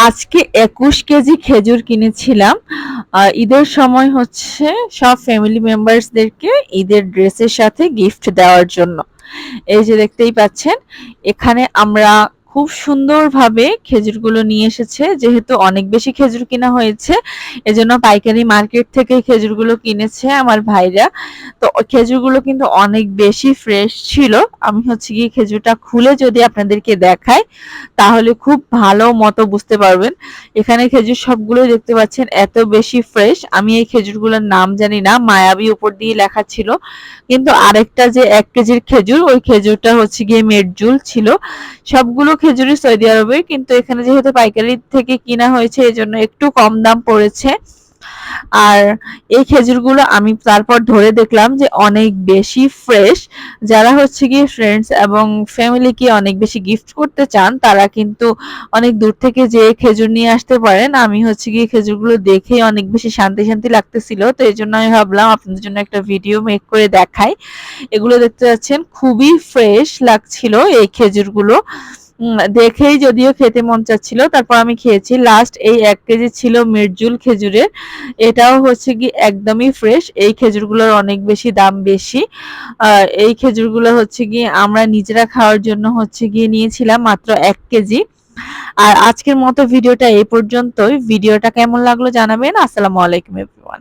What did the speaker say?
আজকে ২১ কেজি খেজুর কিনেছিলাম। ঈদের সময় হচ্ছে সব ফ্যামিলি মেম্বার্সদেরকে ঈদের ড্রেসের সাথে গিফট দেওয়ার জন্য। এই যে দেখতেই পাচ্ছেন, এখানে আমরা খুব সুন্দরভাবে খেজুরগুলো নিয়ে এসেছে। যেহেতু অনেক বেশি খেজুর কিনা হয়েছে, এজন্য পাইকারি মার্কেট থেকে খেজুরগুলো কিনেছে আমার ভাইরা। তো খেজুরগুলো কিন্তু অনেক বেশি ফ্রেশ ছিল। আমি হচ্ছে গিয়ে খেজুরটা খুলে যদি আপনাদেরকে দেখাই, তাহলে খুব ভালো মতো বুঝতে পারবেন। এখানে খেজুর সবগুলোই দেখতে পাচ্ছেন এত বেশি ফ্রেশ। আমি এই খেজুরগুলোর নাম জানি না, মায়াবী উপর দিয়ে লেখা ছিল। কিন্তু আরেকটা যে ১ কেজির খেজুর, ওই খেজুরটা হচ্ছে গিয়ে মেডজুল ছিল। সবগুলো খেজুরই সৌদি আরবের, কিন্তু এখানে যেহেতু পাইকারি থেকে কিনা হয়েছে এজন্য একটু কম দাম পড়েছে। আর এই খেজুরগুলো আমি তারপর ধরে দেখলাম যে অনেক বেশি ফ্রেশ। যারা হচ্ছে গিয়ে ফ্রেন্ডস এবং ফ্যামিলিকে অনেক বেশি গিফট করতে চান, তারা কিন্তু অনেক দূর থেকে যেয়ে খেজুর নিয়ে আসতে পারেন। আমি হচ্ছে গিয়ে খেজুরগুলো দেখেই অনেক বেশি শান্তি শান্তি লাগতেছিল, তো এই জন্য আমি ভাবলাম আপনাদের জন্য একটা ভিডিও মেক করে দেখাই। এগুলো দেখতে পাচ্ছেন খুবই ফ্রেশ লাগছিল এই খেজুরগুলো। দেখেই যদিও খেতে মন চাচ্ছিল, তারপর আমি খেয়েছি। লাস্ট এই ১ কেজি ছিল মির্জুল খেজুরের। এটাও হচ্ছে কি একদমই ফ্রেশ। এই খেজুরগুলোর অনেক বেশি দাম বেশি। এই খেজুরগুলো হচ্ছে গিয়ে আমরা নিজেরা খাওয়ার জন্য হচ্ছে গিয়ে নিয়েছিলাম মাত্র ১ কেজি। আর আজকের মতো ভিডিওটা এই পর্যন্তই। ভিডিওটা কেমন লাগলো জানাবেন। আসসালামু আলাইকুম এভরিওয়ান।